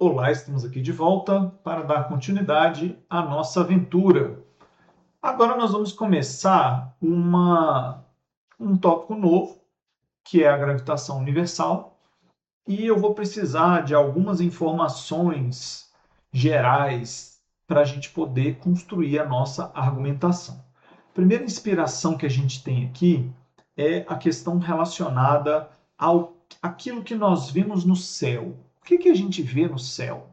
Olá, estamos aqui de volta para dar continuidade à nossa aventura. Agora nós vamos começar um tópico novo, que é a gravitação universal, e eu vou precisar de algumas informações gerais para a gente poder construir a nossa argumentação. A primeira inspiração que a gente tem aqui é a questão relacionada ao aquilo que nós vemos no céu. O que a gente vê no céu?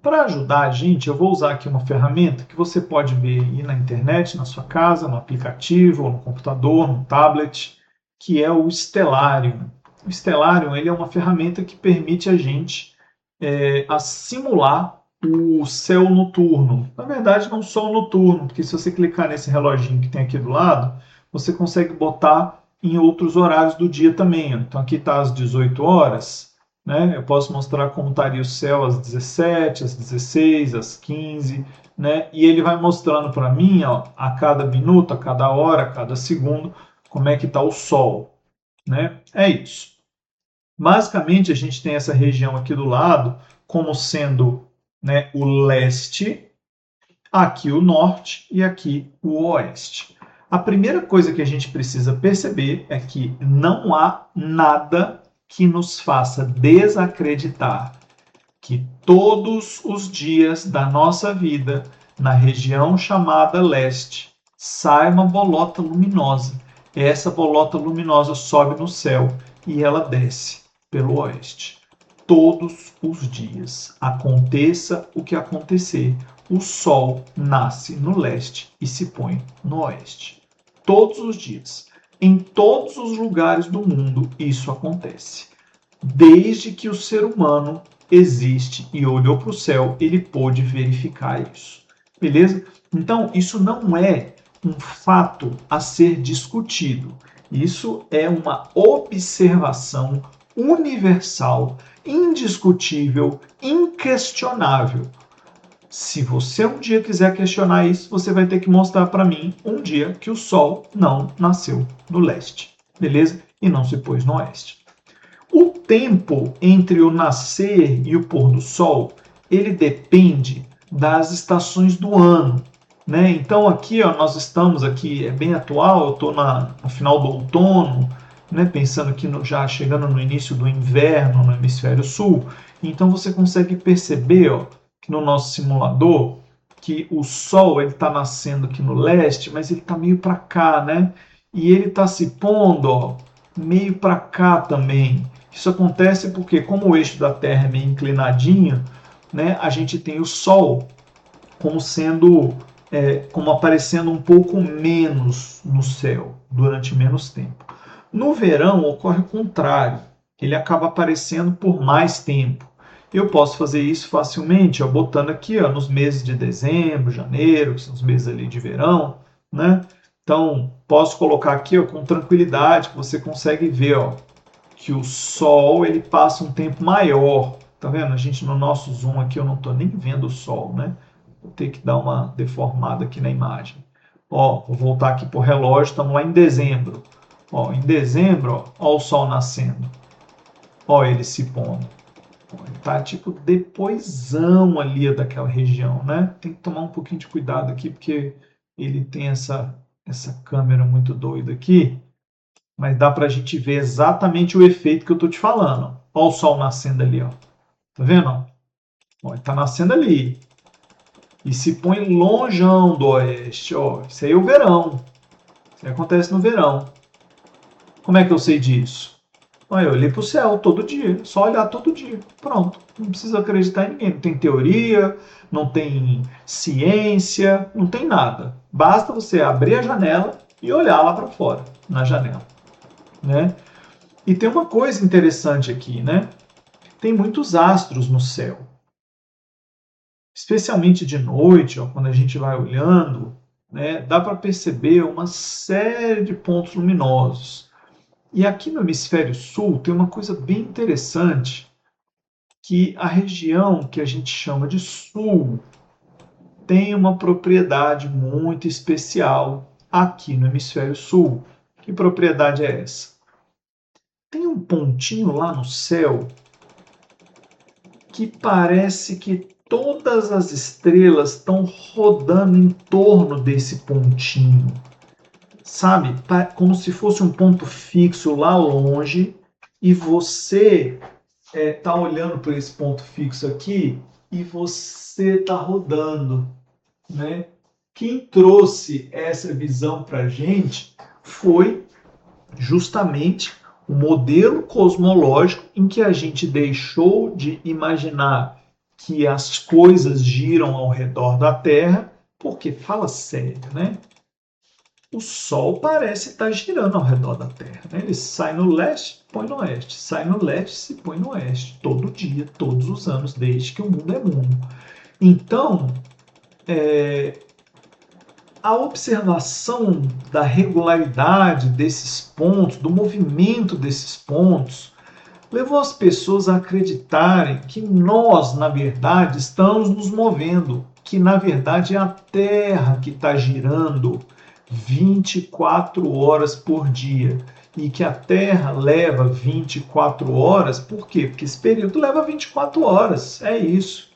Para ajudar a gente, eu vou usar aqui uma ferramenta que você pode ver aí na internet, na sua casa, no aplicativo, ou no computador, no tablet, que é o Stellarium. O Stellarium ele é uma ferramenta que permite a gente a simular o céu noturno. Na verdade, não só o noturno, porque se você clicar nesse reloginho que tem aqui do lado, você consegue botar em outros horários do dia também. Então aqui está às 18 horas, né? Eu posso mostrar como estaria o céu às 17, às 16, às 15, né? E ele vai mostrando para mim, ó, a cada minuto, a cada hora, a cada segundo, como é que está o Sol, né? É isso. Basicamente, a gente tem essa região aqui do lado como sendo, né, o leste, aqui o norte e aqui o oeste. A primeira coisa que a gente precisa perceber é que não há nada que nos faça desacreditar que todos os dias da nossa vida, na região chamada leste, sai uma bolota luminosa. Essa bolota luminosa sobe no céu e ela desce pelo oeste. Todos os dias, aconteça o que acontecer, o sol nasce no leste e se põe no oeste. Todos os dias, em todos os lugares do mundo, isso acontece. Desde que o ser humano existe e olhou para o céu, ele pôde verificar isso. Beleza? Então, isso não é um fato a ser discutido. Isso é uma observação universal, indiscutível, inquestionável. Se você um dia quiser questionar isso, você vai ter que mostrar para mim um dia que o Sol não nasceu no leste, beleza? E não se pôs no oeste. O tempo entre o nascer e o pôr do sol, ele depende das estações do ano, né? Então aqui, ó, nós estamos aqui, é bem atual, eu estou no final do outono, né? Pensando que já chegando no início do inverno no hemisfério sul. Então você consegue perceber, ó, que no nosso simulador que o sol ele está nascendo aqui no leste, mas ele está meio para cá, né? E ele está se pondo, ó, meio para cá também. Isso acontece porque, como o eixo da Terra é meio inclinadinho, né, a gente tem o Sol como sendo, como aparecendo um pouco menos no céu durante menos tempo. No verão ocorre o contrário, ele acaba aparecendo por mais tempo. Eu posso fazer isso facilmente, ó, botando aqui, ó, nos meses de dezembro, janeiro, que são os meses ali de verão, né? Então, posso colocar aqui, ó, com tranquilidade, que você consegue ver, ó, que o Sol ele passa um tempo maior. Tá vendo? A gente no nosso zoom aqui eu não estou nem vendo o Sol, né? Vou ter que dar uma deformada aqui na imagem. Ó, vou voltar aqui para o relógio, estamos lá em dezembro. Ó, em dezembro, ó o Sol nascendo. Ó, ele se pondo. Ó, ele tá tipo depoisão ali daquela região, né? Tem que tomar um pouquinho de cuidado aqui, porque ele tem essa câmera muito doida aqui. Mas dá para a gente ver exatamente o efeito que eu estou te falando. Olha o sol nascendo ali, ó. Tá vendo? Ó, ele está nascendo ali. E se põe longeão do oeste. Ó. Isso aí é o verão. Isso aí acontece no verão. Como é que eu sei disso? Ó, eu olhei para o céu todo dia. Só olhar todo dia. Pronto. Não precisa acreditar em ninguém. Não tem teoria, não tem ciência, não tem nada. Basta você abrir a janela e olhar lá para fora, na janela. Né? E tem uma coisa interessante aqui, né? Tem muitos astros no céu. Especialmente de noite, ó, quando a gente vai olhando, né, dá para perceber uma série de pontos luminosos. E aqui no hemisfério sul tem uma coisa bem interessante, que a região que a gente chama de sul tem uma propriedade muito especial aqui no hemisfério sul. Que propriedade é essa? Tem um pontinho lá no céu que parece que todas as estrelas estão rodando em torno desse pontinho, sabe? Como se fosse um ponto fixo lá longe e você tá olhando para esse ponto fixo aqui e você está rodando, né? Quem trouxe essa visão para a gente foi justamente o modelo cosmológico em que a gente deixou de imaginar que as coisas giram ao redor da Terra, porque, fala sério, né? O Sol parece estar girando ao redor da Terra, né? Ele sai no leste, põe no oeste, sai no leste, se põe no oeste, todo dia, todos os anos, desde que o mundo é mundo. Então, a observação da regularidade desses pontos, do movimento desses pontos, levou as pessoas a acreditarem que nós, na verdade, estamos nos movendo, que na verdade é a Terra que está girando 24 horas por dia. E que a Terra leva 24 horas, por quê? Porque esse período leva 24 horas, é isso.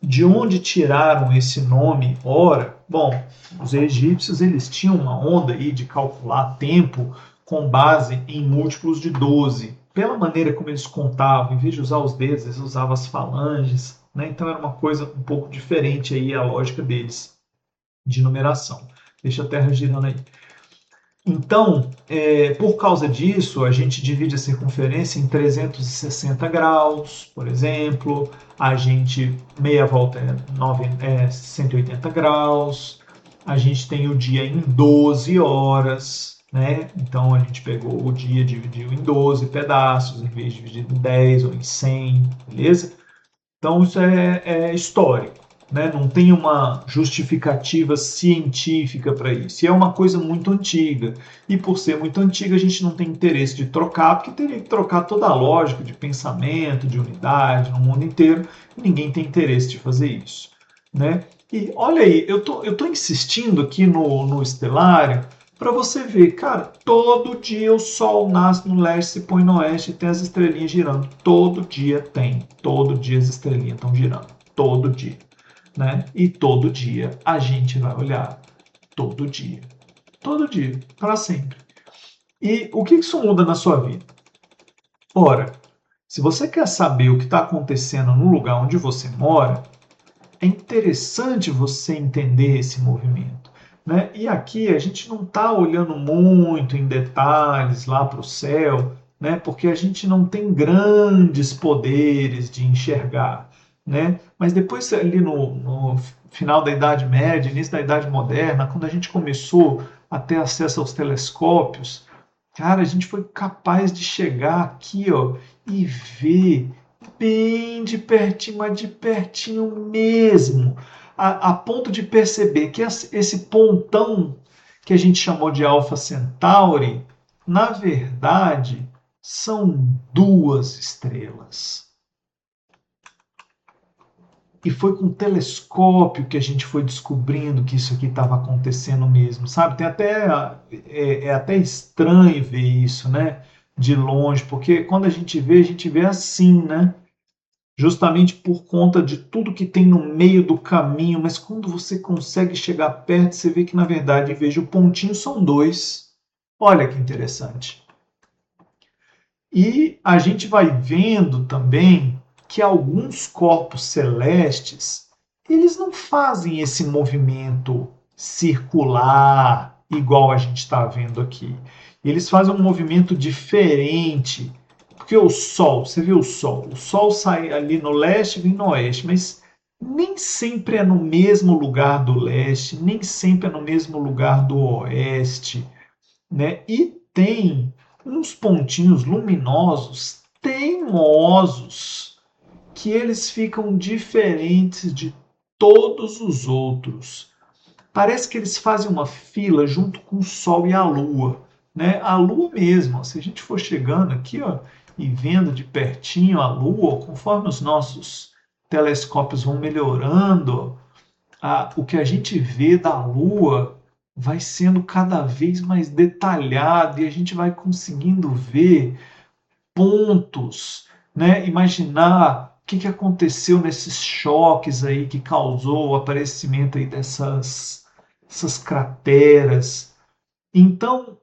De onde tiraram esse nome hora? Bom, os egípcios eles tinham uma onda aí de calcular tempo com base em múltiplos de 12. Pela maneira como eles contavam, em vez de usar os dedos, eles usavam as falanges, né? Então era uma coisa um pouco diferente aí a lógica deles de numeração. Deixa a Terra girando aí. Então, por causa disso, a gente divide a circunferência em 360 graus, por exemplo. A gente, meia volta é 180 graus. A gente tem o dia em 12 horas, né? Então, a gente pegou o dia, dividiu em 12 pedaços, em vez de dividir em 10 ou em 100, beleza? Então, isso é histórico. Né? Não tem uma justificativa científica para isso. E é uma coisa muito antiga. E por ser muito antiga, a gente não tem interesse de trocar, porque teria que trocar toda a lógica de pensamento, de unidade no mundo inteiro, e ninguém tem interesse de fazer isso. Né? E olha aí, eu tô insistindo aqui no estelário para você ver, cara, todo dia o Sol nasce no leste, se põe no oeste e tem as estrelinhas girando. Todo dia tem. Todo dia as estrelinhas estão girando. Todo dia. Né? E todo dia a gente vai olhar. Todo dia. Todo dia. Para sempre. E o que isso muda na sua vida? Ora, se você quer saber o que está acontecendo no lugar onde você mora, é interessante você entender esse movimento. Né? E aqui a gente não está olhando muito em detalhes lá para o céu, né? Porque a gente não tem grandes poderes de enxergar. Né? Mas depois, ali no final da Idade Média, início da Idade Moderna, quando a gente começou a ter acesso aos telescópios, cara, a gente foi capaz de chegar aqui, ó, e ver bem de pertinho, mas de pertinho mesmo, a ponto de perceber que esse pontão que a gente chamou de Alpha Centauri, na verdade, são duas estrelas. E foi com o telescópio que a gente foi descobrindo que isso aqui estava acontecendo mesmo, sabe? É até estranho ver isso, né? De longe, porque quando a gente vê assim, né? Justamente por conta de tudo que tem no meio do caminho, mas quando você consegue chegar perto, você vê que na verdade, em vez de um pontinho, são dois. Olha que interessante. E a gente vai vendo também que alguns corpos celestes, eles não fazem esse movimento circular igual a gente está vendo aqui. Eles fazem um movimento diferente, porque o Sol, você viu o Sol sai ali no leste e vem no oeste, mas nem sempre é no mesmo lugar do leste, nem sempre é no mesmo lugar do oeste, né? E tem uns pontinhos luminosos teimosos que eles ficam diferentes de todos os outros. Parece que eles fazem uma fila junto com o Sol e a Lua, né? A Lua mesmo. Se a gente for chegando aqui, ó, e vendo de pertinho a Lua, conforme os nossos telescópios vão melhorando, o que a gente vê da Lua vai sendo cada vez mais detalhado e a gente vai conseguindo ver pontos, né? Imaginar que aconteceu nesses choques aí que causou o aparecimento aí essas crateras. Então,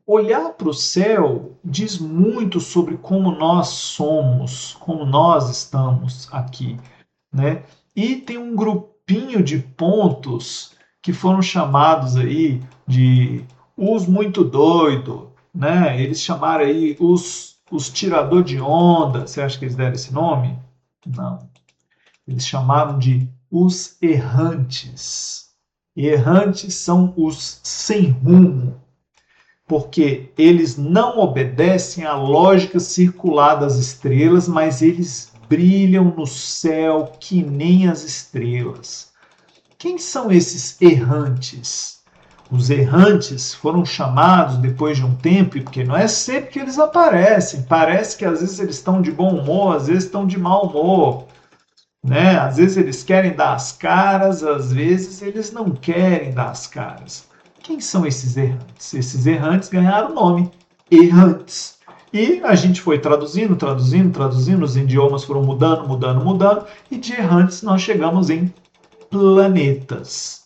olhar para o céu diz muito sobre como nós somos, como nós estamos aqui, né? E tem um grupinho de pontos que foram chamados aí de os muito doido, né? Eles chamaram aí os tirador de onda. Você acha que eles deram esse nome? Não. Eles chamaram de os errantes. E errantes são os sem rumo, porque eles não obedecem à lógica circular das estrelas, mas eles brilham no céu que nem as estrelas. Quem são esses errantes? Os errantes foram chamados depois de um tempo, porque não é sempre que eles aparecem. Parece que às vezes eles estão de bom humor, às vezes estão de mau humor, né? Às vezes eles querem dar as caras, às vezes eles não querem dar as caras. Quem são esses errantes? Esses errantes ganharam o nome errantes. E a gente foi traduzindo, os idiomas foram mudando, e de errantes nós chegamos em planetas.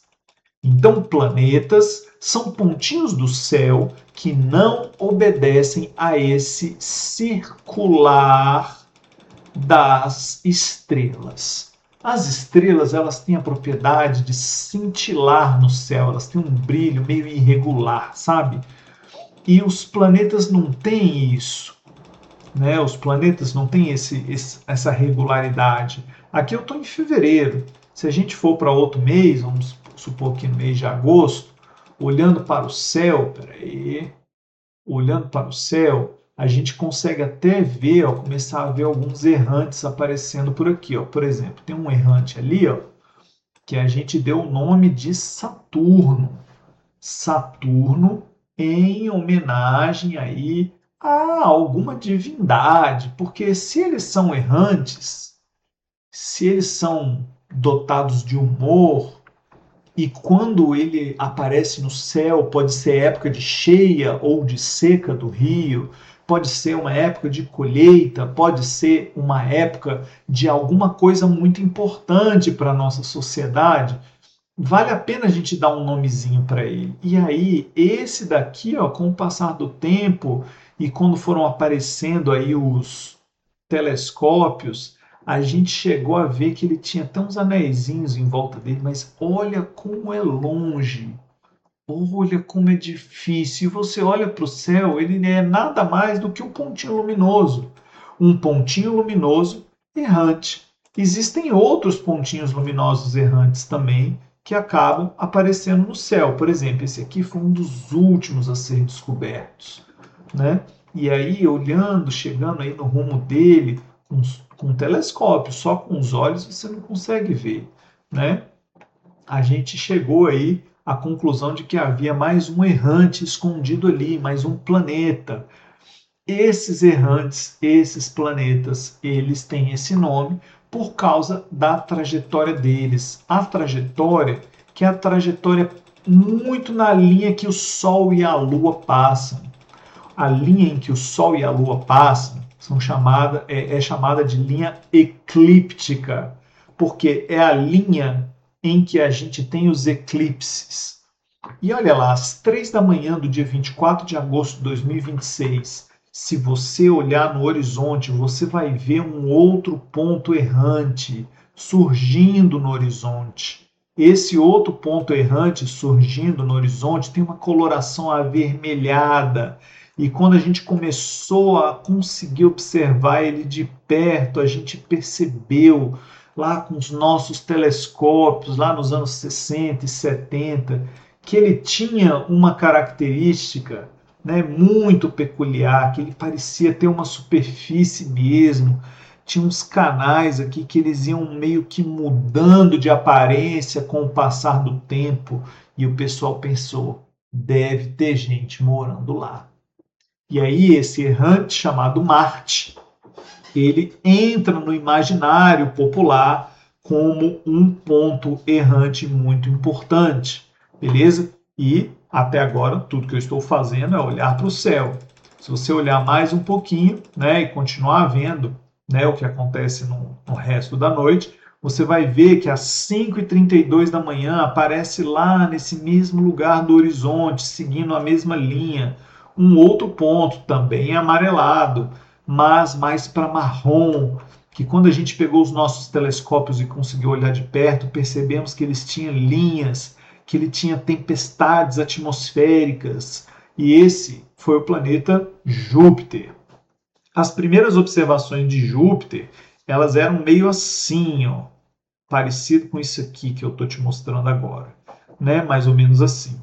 Então, planetas são pontinhos do céu que não obedecem a esse circular das estrelas. As estrelas, elas têm a propriedade de cintilar no céu, elas têm um brilho meio irregular, sabe? E os planetas não têm isso, né? Os planetas não têm essa regularidade. Aqui eu estou em fevereiro. Se a gente for para outro mês, vamos supor que no mês de agosto, olhando para o céu, olhando para o céu, a gente consegue até ver, ó, começar a ver alguns errantes aparecendo por aqui. Ó. Por exemplo, tem um errante ali, ó, que a gente deu o nome de Saturno. Saturno em homenagem aí a alguma divindade, porque se eles são errantes, se eles são dotados de humor, e quando ele aparece no céu, pode ser época de cheia ou de seca do rio, pode ser uma época de colheita, pode ser uma época de alguma coisa muito importante para a nossa sociedade. Vale a pena a gente dar um nomezinho para ele. E aí, esse daqui, ó, com o passar do tempo e quando foram aparecendo aí os telescópios, a gente chegou a ver que ele tinha até uns anéisinhos em volta dele, mas olha como é longe, olha como é difícil. E você olha para o céu, ele é nada mais do que um pontinho luminoso. Um pontinho luminoso errante. Existem outros pontinhos luminosos errantes também que acabam aparecendo no céu. Por exemplo, esse aqui foi um dos últimos a ser descobertos, né? E aí, olhando, chegando aí no rumo dele, com um telescópio, só com os olhos você não consegue ver, né? A gente chegou aí à conclusão de que havia mais um errante escondido ali, mais um planeta. Esses errantes, esses planetas, eles têm esse nome por causa da trajetória deles. A trajetória, que é a trajetória muito na linha que o Sol e a Lua passam. A linha em que o Sol e a Lua passam é chamada de linha eclíptica, porque é a linha em que a gente tem os eclipses. E olha lá, às 3 da manhã do dia 24 de agosto de 2026, se você olhar no horizonte, você vai ver um outro ponto errante surgindo no horizonte. Esse outro ponto errante surgindo no horizonte tem uma coloração avermelhada. E quando a gente começou a conseguir observar ele de perto, a gente percebeu lá com os nossos telescópios, lá nos anos 60 e 70, que ele tinha uma característica, né, muito peculiar, que ele parecia ter uma superfície mesmo, tinha uns canais aqui que eles iam meio que mudando de aparência com o passar do tempo, e o pessoal pensou, deve ter gente morando lá. E aí esse errante chamado Marte, ele entra no imaginário popular como um ponto errante muito importante, beleza? E até agora tudo que eu estou fazendo é olhar para o céu. Se você olhar mais um pouquinho, né, e continuar vendo né, o que acontece no resto da noite, você vai ver que às 5h32 da manhã aparece lá nesse mesmo lugar do horizonte, seguindo a mesma linha, um outro ponto também amarelado, mas mais para marrom, que quando a gente pegou os nossos telescópios e conseguiu olhar de perto, percebemos que eles tinham linhas, que ele tinha tempestades atmosféricas, e esse foi o planeta Júpiter. As primeiras observações de Júpiter, elas eram meio assim, ó, parecido com isso aqui que eu estou te mostrando agora, né? Mais ou menos assim.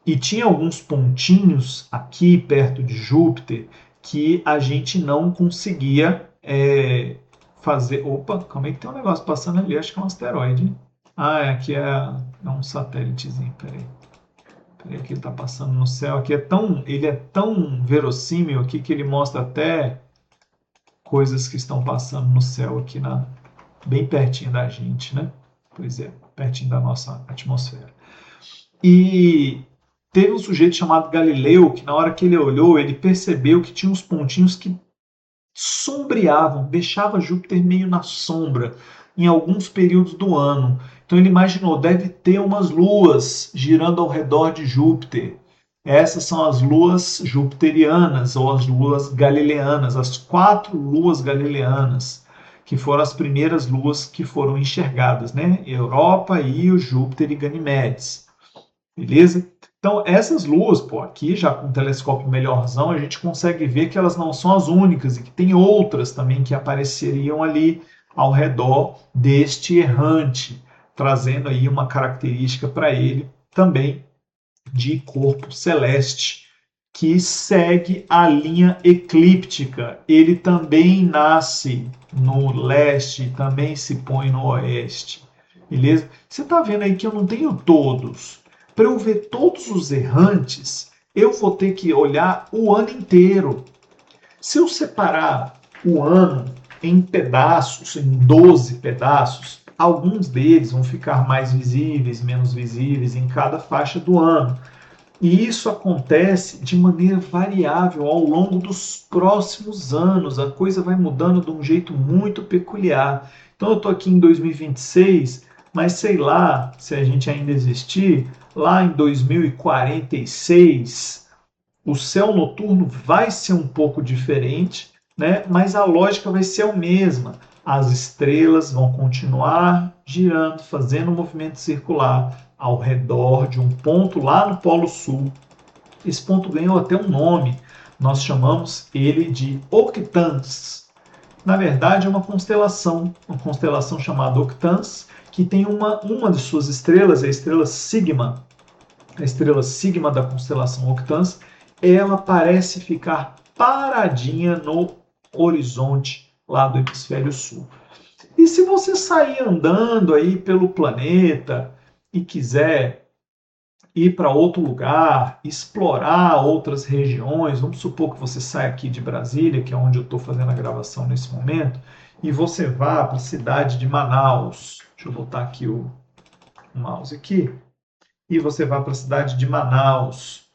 E tinha alguns pontinhos aqui perto de Júpiter que a gente não conseguia fazer. Opa, como é que tem um negócio passando ali? Acho que é um asteroide. Ah, aqui é um satélitezinho. Peraí que ele está passando no céu. Aqui ele é tão verossímil aqui que ele mostra até coisas que estão passando no céu aqui bem pertinho da gente, né? Pois é, pertinho da nossa atmosfera. E teve um sujeito chamado Galileu que na hora que ele olhou, ele percebeu que tinha uns pontinhos que sombreavam, deixava Júpiter meio na sombra em alguns períodos do ano. Então ele imaginou, deve ter umas luas girando ao redor de Júpiter. Essas são as luas jupiterianas ou as luas galileanas, as 4 luas galileanas, que foram as primeiras luas que foram enxergadas, né? Europa, Io, Júpiter e Ganimedes. Beleza? Então, essas luas, pô, aqui já com um telescópio melhorzão, a gente consegue ver que elas não são as únicas e que tem outras também que apareceriam ali ao redor deste errante, trazendo aí uma característica para ele também de corpo celeste, que segue a linha eclíptica. Ele também nasce no leste, também se põe no oeste. Beleza? Você está vendo aí que eu não tenho todos. Para eu ver todos os errantes, eu vou ter que olhar o ano inteiro. Se eu separar o ano em pedaços, em 12 pedaços, alguns deles vão ficar mais visíveis, menos visíveis em cada faixa do ano. E isso acontece de maneira variável ao longo dos próximos anos. A coisa vai mudando de um jeito muito peculiar. Então eu estou aqui em 2026, mas sei lá se a gente ainda existir, lá em 2046, o céu noturno vai ser um pouco diferente, né? Mas a lógica vai ser a mesma. As estrelas vão continuar girando, fazendo um movimento circular ao redor de um ponto lá no Polo Sul. Esse ponto ganhou até um nome. Nós chamamos ele de Octans. Na verdade, é uma constelação chamada Octans, que tem uma de suas estrelas, a estrela Sigma da constelação Octans, ela parece ficar paradinha no horizonte lá do hemisfério sul. E se você sair andando aí pelo planeta e quiser ir para outro lugar, explorar outras regiões, vamos supor que você saia aqui de Brasília, que é onde eu estou fazendo a gravação nesse momento, e você vá para a cidade de Manaus. Deixa eu botar aqui o mouse aqui. E você vá para a cidade de Manaus.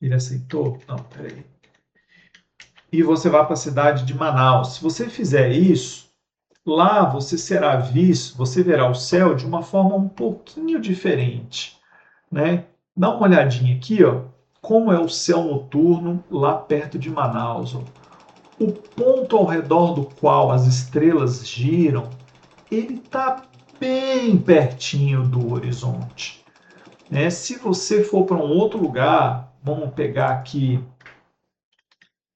Ele aceitou? Não, peraí. E você vai para a cidade de Manaus. Se você fizer isso, lá você será visto, você verá o céu de uma forma um pouquinho diferente, né? Dá uma olhadinha aqui, ó, como é o céu noturno lá perto de Manaus. Ó. O ponto ao redor do qual as estrelas giram, ele está bem pertinho do horizonte. Né? Se você for para um outro lugar, vamos pegar aqui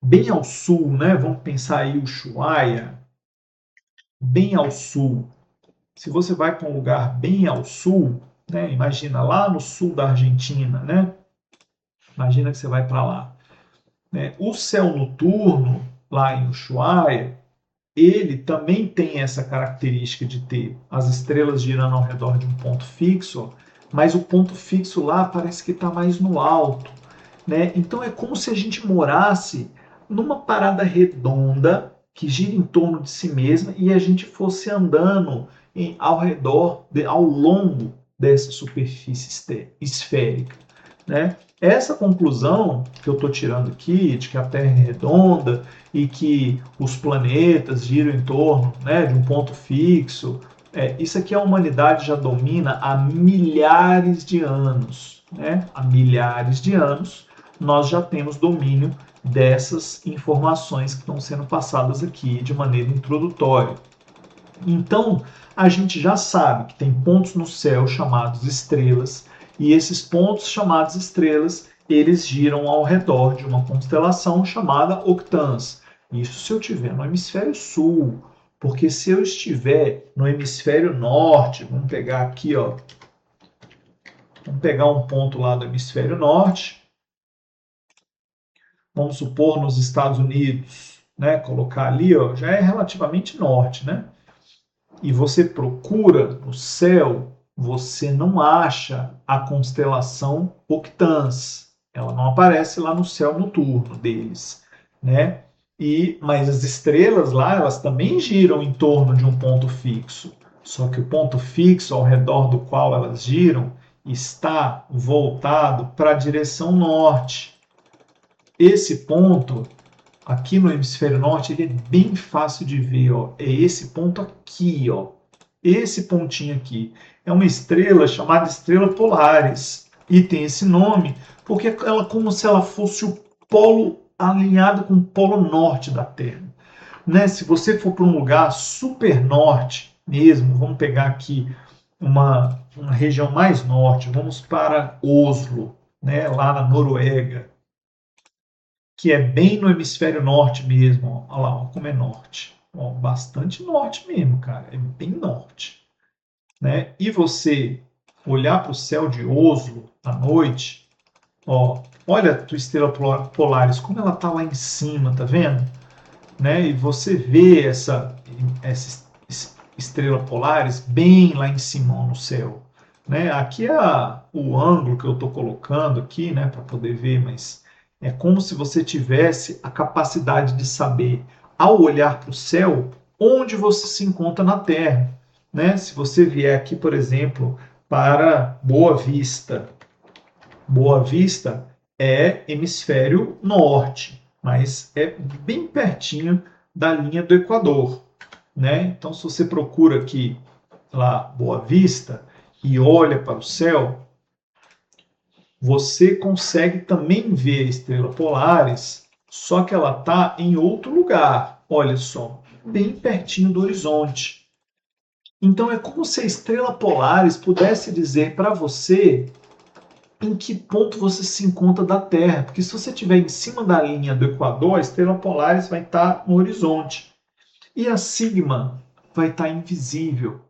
bem ao sul, né? Vamos pensar aí o Ushuaia, bem ao sul. Se você vai para um lugar bem ao sul, né? Imagina lá no sul da Argentina, né? Imagina que você vai para lá. Né? O céu noturno lá em Ushuaia, ele também tem essa característica de ter as estrelas girando ao redor de um ponto fixo, mas o ponto fixo lá parece que está mais no alto. Né? Então é como se a gente morasse numa parada redonda que gira em torno de si mesma e a gente fosse andando ao redor, ao longo dessa superfície esférica. né? Essa conclusão que eu estou tirando aqui, de que a Terra é redonda e que os planetas giram em torno, né, de um ponto fixo, isso aqui a humanidade já domina há milhares de anos. Né? Há milhares de anos nós já temos domínio dessas informações que estão sendo passadas aqui de maneira introdutória. Então, a gente já sabe que tem pontos no céu chamados estrelas, e esses pontos chamados estrelas, eles giram ao redor de uma constelação chamada Octans. Isso se eu estiver no hemisfério sul, porque se eu estiver no hemisfério norte, vamos pegar aqui, ó, vamos pegar um ponto lá do hemisfério norte, vamos supor nos Estados Unidos, né, colocar ali, ó, já é relativamente norte, né? E você procura no céu, você não acha a constelação Octans. Ela não aparece lá no céu noturno deles, né? Mas as estrelas lá, elas também giram em torno de um ponto fixo. Só que o ponto fixo ao redor do qual elas giram está voltado para a direção norte. Esse ponto aqui no hemisfério norte, ele é bem fácil de ver, ó. É esse ponto aqui, ó. Esse pontinho aqui. É uma estrela chamada estrela Polaris. E tem esse nome porque ela é como se ela fosse o polo alinhado com o polo norte da Terra. Né? Se você for para um lugar super norte mesmo, vamos pegar aqui uma região mais norte, vamos para Oslo, né? Lá na Noruega, que é bem no hemisfério norte mesmo. Olha lá, ó, como é norte. Ó, bastante norte mesmo, cara. É bem norte. Né? E você olhar para o céu de Oslo à noite, ó, olha a tua estrela Polaris, como ela está lá em cima, tá vendo? Né? E você vê essa estrela Polaris bem lá em cima no céu. Né? Aqui é o ângulo que eu estou colocando aqui, né, para poder ver, mas é como se você tivesse a capacidade de saber, ao olhar para o céu, onde você se encontra na Terra. Né? Se você vier aqui, por exemplo, para Boa Vista, Boa Vista é hemisfério norte, mas é bem pertinho da linha do Equador. Né? Então, se você procura aqui lá Boa Vista e olha para o céu, você consegue também ver a estrela Polaris, só que ela está em outro lugar. Olha só, bem pertinho do horizonte. Então é como se a estrela Polaris pudesse dizer para você em que ponto você se encontra da Terra, porque se você estiver em cima da linha do Equador, a estrela Polaris vai estar no horizonte e a Sigma vai estar invisível.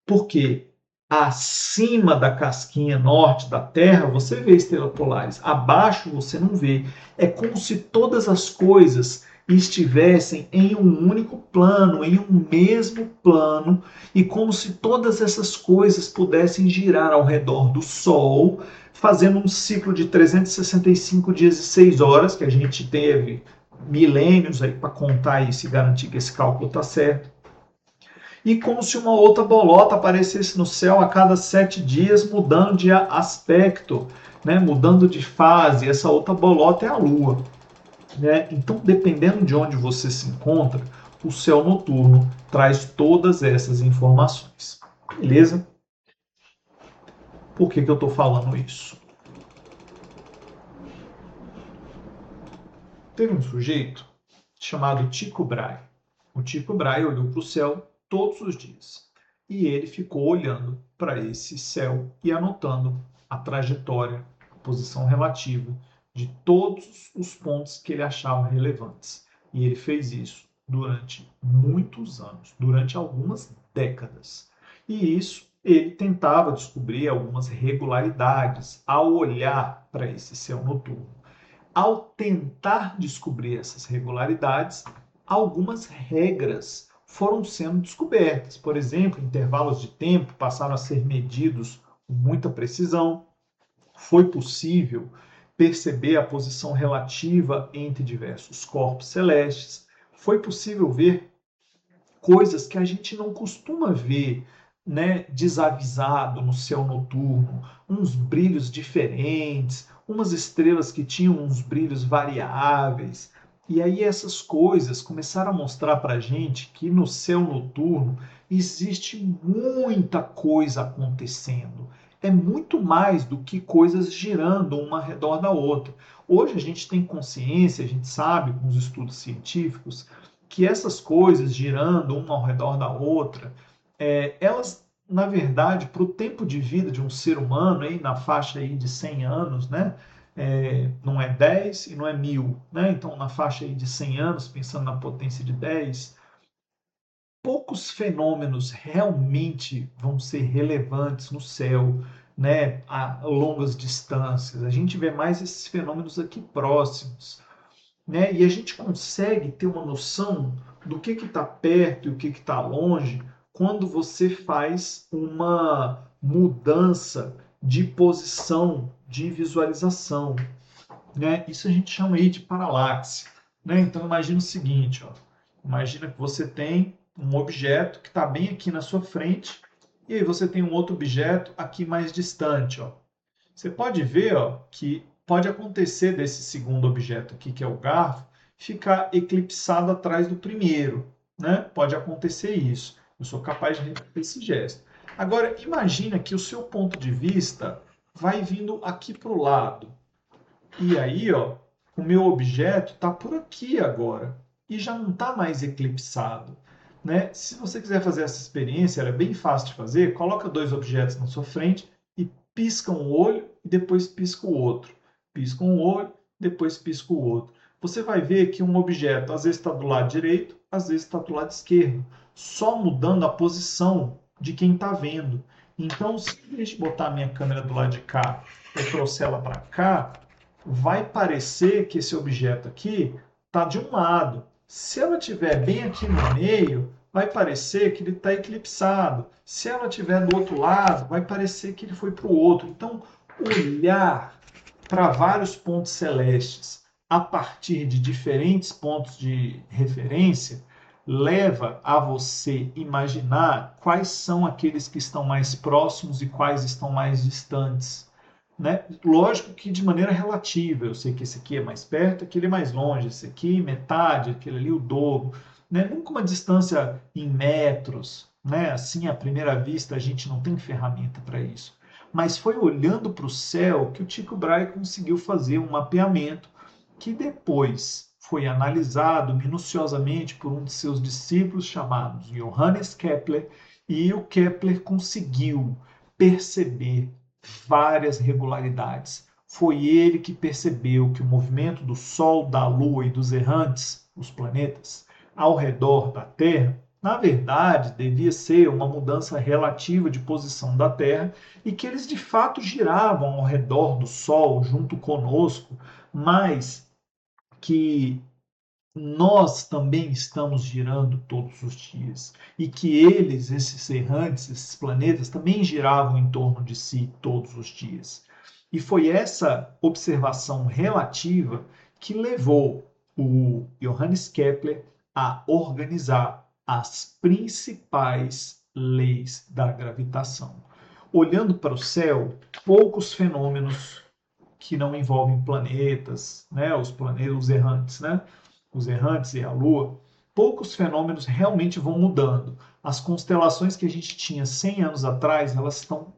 Porque acima da casquinha norte da Terra você vê estrelas polares, abaixo você não vê. É como se todas as coisas estivessem em um único plano, em um mesmo plano, e como se todas essas coisas pudessem girar ao redor do Sol, fazendo um ciclo de 365 dias e 6 horas, que a gente teve milênios aí para contar isso e garantir que esse cálculo está certo. E como se uma outra bolota aparecesse no céu a cada 7 dias, mudando de aspecto, né? Mudando de fase. Essa outra bolota é a Lua. Né? Então, dependendo de onde você se encontra, o céu noturno traz todas essas informações. Beleza? Por que eu estou falando isso? Teve um sujeito chamado Tycho Brahe. O Tycho Brahe olhou para o céu todos os dias e ele ficou olhando para esse céu e anotando a trajetória, a posição relativa de todos os pontos que ele achava relevantes. E ele fez isso durante muitos anos, durante algumas décadas. E isso ele tentava descobrir algumas regularidades ao olhar para esse céu noturno. Ao tentar descobrir essas regularidades, algumas regras foram sendo descobertas. Por exemplo, intervalos de tempo passaram a ser medidos com muita precisão. Foi possível perceber a posição relativa entre diversos corpos celestes. Foi possível ver coisas que a gente não costuma ver, né, desavisado no céu noturno, uns brilhos diferentes, umas estrelas que tinham uns brilhos variáveis. E aí essas coisas começaram a mostrar para a gente que no céu noturno existe muita coisa acontecendo. É muito mais do que coisas girando uma ao redor da outra. Hoje a gente tem consciência, a gente sabe com os estudos científicos que essas coisas girando uma ao redor da outra, elas, na verdade, para o tempo de vida de um ser humano, aí, na faixa aí de 100 anos, né? Não é 10 e não é 1000, né? Então, na faixa aí de 100 anos, pensando na potência de 10, poucos fenômenos realmente vão ser relevantes no céu, né, a longas distâncias. A gente vê mais esses fenômenos aqui próximos, né? E a gente consegue ter uma noção do que está perto e o que está longe quando você faz uma mudança de posição de visualização, né? Isso a gente chama aí de paralaxe, né? Então imagina o seguinte, ó. Imagina que você tem um objeto que está bem aqui na sua frente e aí você tem um outro objeto aqui mais distante, ó. Você pode ver, ó, que pode acontecer desse segundo objeto aqui, que é o garfo, ficar eclipsado atrás do primeiro, né? Pode acontecer isso. Eu sou capaz de repetir esse gesto. Agora, imagina que o seu ponto de vista vai vindo aqui para o lado. E aí, ó, o meu objeto está por aqui agora e já não está mais eclipsado, né? Se você quiser fazer essa experiência, ela é bem fácil de fazer. Coloca dois objetos na sua frente e pisca um olho e depois pisca o outro. Pisca um olho, depois pisca o outro. Você vai ver que um objeto às vezes está do lado direito, às vezes está do lado esquerdo, só mudando a posição de quem está vendo. Então, se eu botar a minha câmera do lado de cá e trouxer ela para cá, vai parecer que esse objeto aqui está de um lado. Se ela estiver bem aqui no meio, vai parecer que ele está eclipsado. Se ela estiver do outro lado, vai parecer que ele foi para o outro. Então, olhar para vários pontos celestes a partir de diferentes pontos de referência leva a você imaginar quais são aqueles que estão mais próximos e quais estão mais distantes, né? Lógico que de maneira relativa, eu sei que esse aqui é mais perto, aquele é mais longe, esse aqui metade, aquele ali o dobro, né? Nunca uma distância em metros, né? Assim, à primeira vista, a gente não tem ferramenta para isso. Mas foi olhando para o céu que o Tycho Brahe conseguiu fazer um mapeamento que depois foi analisado minuciosamente por um de seus discípulos chamados Johannes Kepler, e o Kepler conseguiu perceber várias regularidades. Foi ele que percebeu que o movimento do Sol, da Lua e dos errantes, os planetas, ao redor da Terra, na verdade, devia ser uma mudança relativa de posição da Terra e que eles de fato giravam ao redor do Sol junto conosco, mas que nós também estamos girando todos os dias e que eles, esses errantes, esses planetas, também giravam em torno de si todos os dias. E foi essa observação relativa que levou o Johannes Kepler a organizar as principais leis da gravitação. Olhando para o céu, poucos fenômenos que não envolvem planetas, né, os planetas, os errantes, né, os errantes e a Lua, poucos fenômenos realmente vão mudando. As constelações que a gente tinha 100 anos atrás, elas estão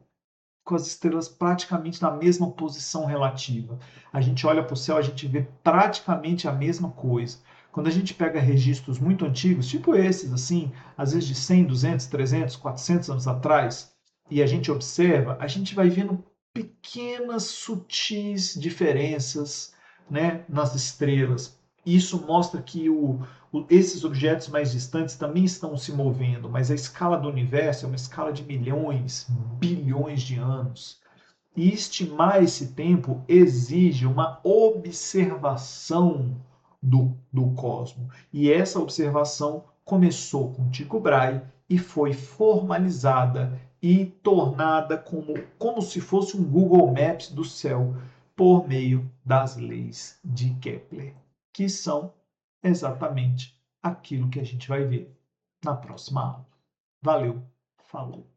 com as estrelas praticamente na mesma posição relativa. A gente olha para o céu, a gente vê praticamente a mesma coisa. Quando a gente pega registros muito antigos, tipo esses, assim, às vezes de 100, 200, 300, 400 anos atrás, e a gente observa, a gente vai vendo pequenas, sutis diferenças, né, nas estrelas. Isso mostra que esses objetos mais distantes também estão se movendo, mas a escala do universo é uma escala de milhões, bilhões de anos. E estimar esse tempo exige uma observação do cosmos. E essa observação começou com Tycho Brahe e foi formalizada e tornada como se fosse um Google Maps do céu por meio das leis de Kepler, que são exatamente aquilo que a gente vai ver na próxima aula. Valeu, falou!